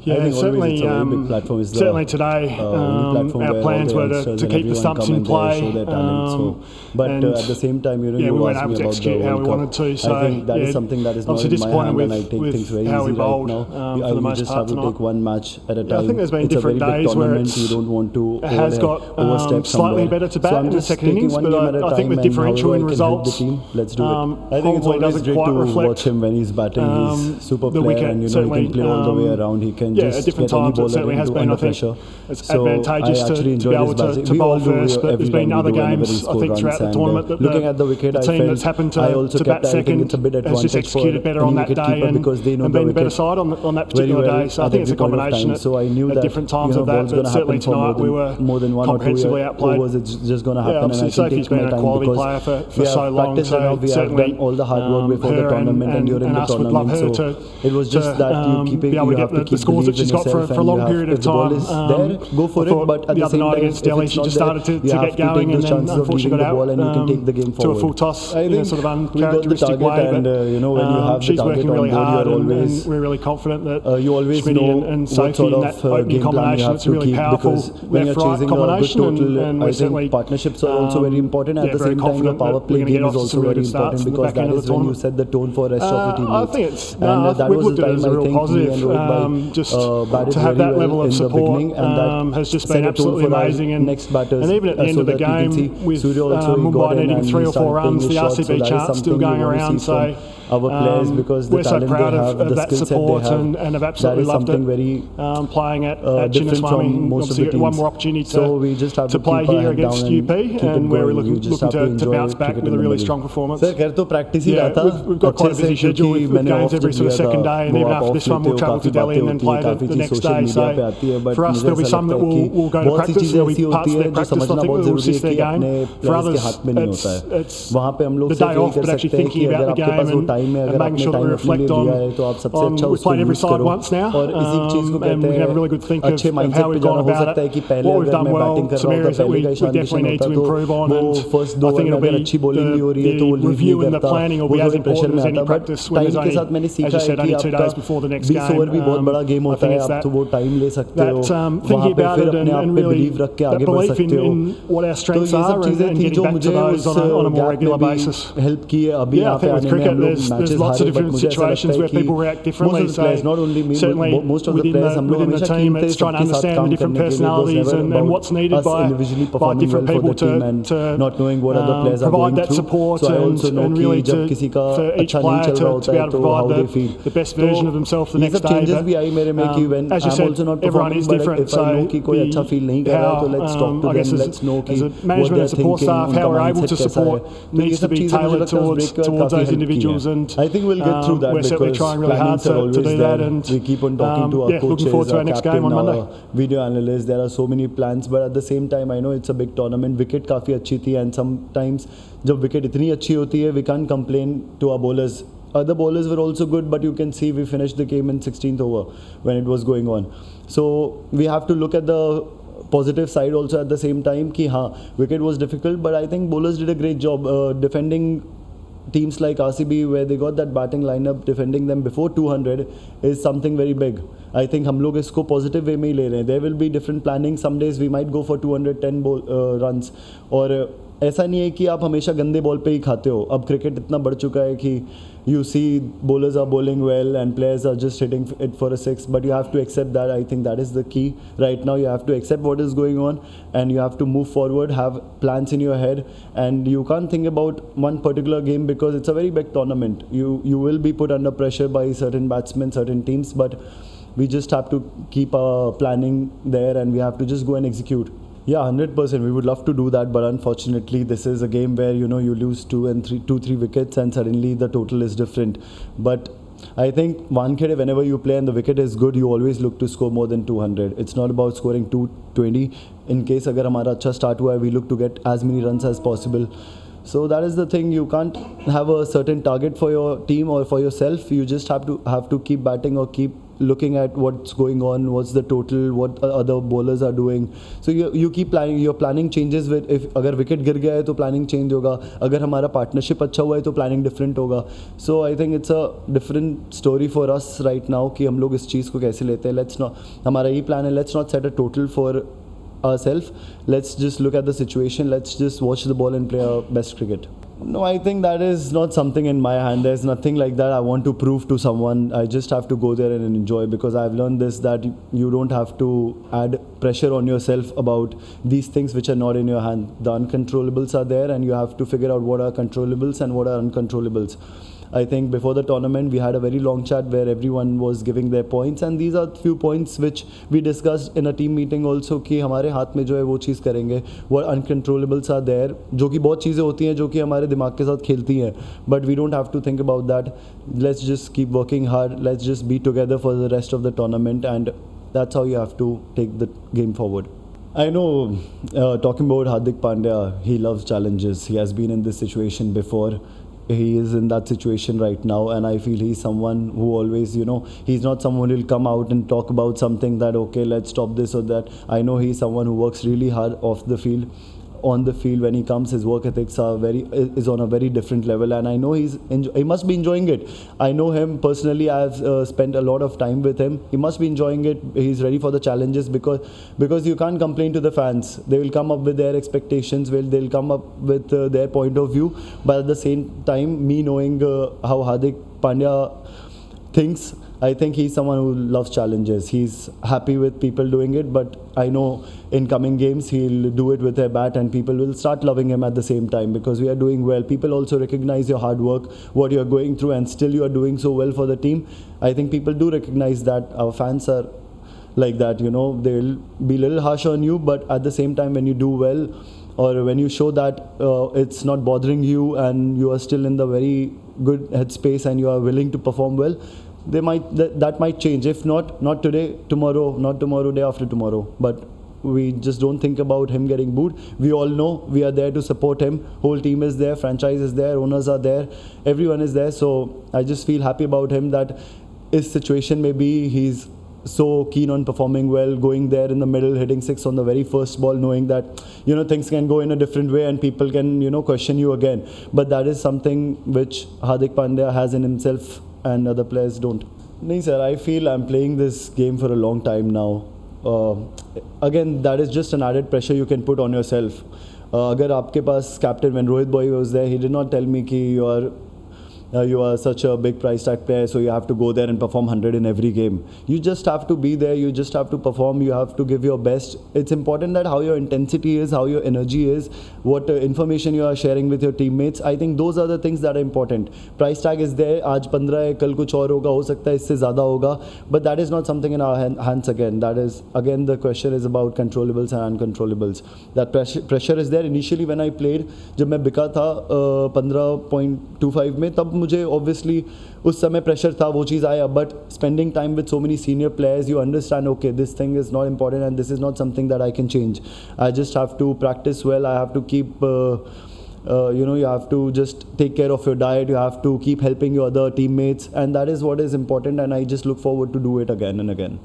Yeah, I think certainly. always it's a very big platform. It's Certainly today, our plans were to keep the stumps in play. Show their talent. But at the same time, you we weren't asked able me to about execute the how World we Cup. wanted to. So I think that is something that is not in my hand, and I take things very easy right now. You just have to take one match at a time. I think there's been it's different a very big days where tournament. You don't want to has got overstep slightly better to bat in the second innings, but I think with differential in results, let's do it. I think it's always great to watch him when he's batting. He's super player, and he can play all the way around. He can just get any bowler under pressure. It's advantageous to be able to bowl first, but there's been other games, I think, throughout the tournament that looking at the wicket, the team that's happened to bat second has just executed better on that day and been the better side on that particular day. So I think it's a combination at different times of that, but certainly tonight we were comprehensively outplayed. It's just going to happen. Obviously Sophie's been a quality player for so long, so certainly all the hard work before the tournament and during the tournament. So it was just that you have to keep the scores that she's got for a long period of time. Go for it, but at the same time, against Delhi, she just started to get going, and then unfortunately got out and you can take the game to a full toss in a sort of uncharacteristic way. And when you have she's the target working really on board, hard, always, and we're really confident that you always know and what Sophie sort in that of opening combination, it's a really powerful left-right combination, and we're certainly partnerships are also very important. At the same time, your power play game is also very important, because that is when you set the tone for the rest of the team. I think it's we've looked at it as a real positive. Just to have that level of support has just been absolutely amazing. And even at the end of the game, with Mumbai needing 3 or 4 runs, the RCB chart still going around. So our players, because we're so proud of that support and have absolutely loved it. Playing at Chinnaswamy, obviously one more opportunity to play here against UP, and we're looking to bounce back with a really strong performance. We've got quite a busy schedule with games every sort of second day, and even after this one we'll travel to Delhi and then play the next day. So for us there'll be some that will go to practice, there'll be parts of their practice I think that will assist their game. For others it's the day off, but actually thinking about the game and making sure that we reflect on we've played every side once now, and we have a really good think of how we've gone about it, what we've done well, some areas that we definitely need to improve on, and I think it'll be the review and the planning will be as important as any practice when there's only, as you said, only 2 days before the next game. I think it's that thinking about it and really that belief in what our strengths are and getting back to those on a more regular basis. Yeah, I think with cricket there's lots of different situations where people react differently, so certainly within the team it's trying to understand the different personalities and what's needed by different people to not knowing what other players are provide going that through. support So and really for each player to be able to provide the best version of themselves the next day. But, as you said, everyone is different, so I guess as a management and support staff, how we're able to support needs to be tailored towards those individuals, and I think we'll get through that. We're certainly trying really hard to do that, and we keep on talking to our coaches, looking forward to our next game on Monday. Video analysts, there are so many plans, but at the same time I know it's a big tournament. Wicket काफी अच्छी थी, and sometimes जब wicket इतनी अच्छी होती है, we can't complain to our bowlers. Other bowlers were also good, but you can see we finished the game in 16th over when it was going on. So we have to look at the positive side also at the same time कि हाँ, wicket was difficult, but I think bowlers did a great job defending teams like RCB, where they got that batting lineup. Defending them before 200 is something very big. I think हम लोग इसको positive way में ही ले रहे हैं. There will be different planning. Some days we might go for 210 runs. और ऐसा नहीं है कि आप हमेशा गंदे बॉल पे ही खाते हो. अब क्रिकेट इतना बढ़ चुका है कि you see bowlers are bowling well and players are just hitting it for a 6, but you have to accept that. I think that is the key right now. You have to accept what is going on and you have to move forward, have plans in your head, and you can't think about one particular game because it's a very big tournament. You will be put under pressure by certain batsmen, certain teams, but we just have to keep our planning there and we have to just go and execute. Yeah, 100%. We would love to do that, but unfortunately, this is a game where you lose 2-3 wickets, and suddenly the total is different. But I think Wankhede, whenever you play and the wicket is good, you always look to score more than 200. It's not about scoring 220. In case agar hamara अच्छा start हुआ है, we look to get as many runs as possible. So that is the thing. You can't have a certain target for your team or for yourself. You just have to keep batting or keep looking at what's going on, what's the total, what other bowlers are doing. So you keep planning, your planning changes with, if अगर wicket गिर गया है तो planning change होगा, अगर हमारा partnership अच्छा हुआ है तो planning different होगा. So I think it's a different story for us right now कि हम लोग इस चीज़ को कैसे लेते हैं. Let's not, हमारा ये plan है, let's not set a total for ourselves. Let's just look at the situation, let's just watch the ball and play our best cricket. No, I think that is not something in my hand. There's nothing like that I want to prove to someone. I just have to go there and enjoy, because I've learned this, that you don't have to add pressure on yourself about these things which are not in your hand. The uncontrollables are there, and you have to figure out what are controllables and what are uncontrollables. I think before the tournament we had a very long chat where everyone was giving their points, and these are few points which we discussed in a team meeting also कि हमारे हाथ में जो है वो चीज़ करेंगे. What uncontrollables are there, जो कि बहुत चीज़ें होती हैं जो कि हमारे दिमाग के साथ खेलती हैं, but we don't have to think about that. Let's just keep working hard, let's just be together for the rest of the tournament, and that's how you have to take the game forward. I know, talking about Hardik Pandya, he loves challenges. He has been in this situation before. He is in that situation right now, and I feel he's someone who always, he's not someone who will come out and talk about something that, okay, let's stop this or that. I know he's someone who works really hard off the field. On the field, when he comes, his work ethics is on a very different level, and I know he must be enjoying it. I know him personally. I've spent a lot of time with him. He must be enjoying it. He's ready for the challenges, because you can't complain to the fans. They will come up with their expectations. They'll come up with their point of view. But at the same time, me knowing how Hardik Pandya thinks, I think he's someone who loves challenges. He's happy with people doing it, but I know in coming games he'll do it with a bat, and people will start loving him at the same time, because we are doing well. People also recognize your hard work, what you're going through, and still you are doing so well for the team. I think people do recognize that. Our fans are like that, they'll be a little harsh on you, but at the same time, when you do well, or when you show that it's not bothering you and you are still in the very good headspace and you are willing to perform well, that might change. If not today, tomorrow, not tomorrow, day after tomorrow. But we just don't think about him getting booed. We all know we are there to support him. Whole team is there, franchise is there, owners are there, everyone is there. So I just feel happy about him, that his situation maybe he's so keen on performing well, going there in the middle, hitting 6 on the very first ball, knowing that things can go in a different way and people can question you again. But that is something which Hardik Pandya has in himself and other players don't. No, sir, I feel I'm playing this game for a long time now. Again, that is just an added pressure you can put on yourself. Agar aapke paas captain, when Rohit Boy was there, he did not tell me ki you are such a big price tag player, so you have to go there and perform 100 in every game. You just have to be there, you just have to perform, you have to give your best. It's important that how your intensity is, how your energy is, what information you are sharing with your teammates. I think those are the things that are important. Price tag is there, aaj 15 hai, kal kuch aur hoga, ho sakta hai isse zyada hoga, but that is not something in our hands again. That is, again, the question is about controllables and uncontrollables. That pressure is there. Initially when I played, जब मैं बिका था 15.25 में, तब मुझे obviously उस समय pressure था, वो चीज़ आया. But spending time with so many senior players, you understand, okay, this thing is not important and this is not something that I can change. I just have to practice well. I have to keep you have to just take care of your diet, you have to keep helping your other teammates, and that is what is important, and I just look forward to do it again and again.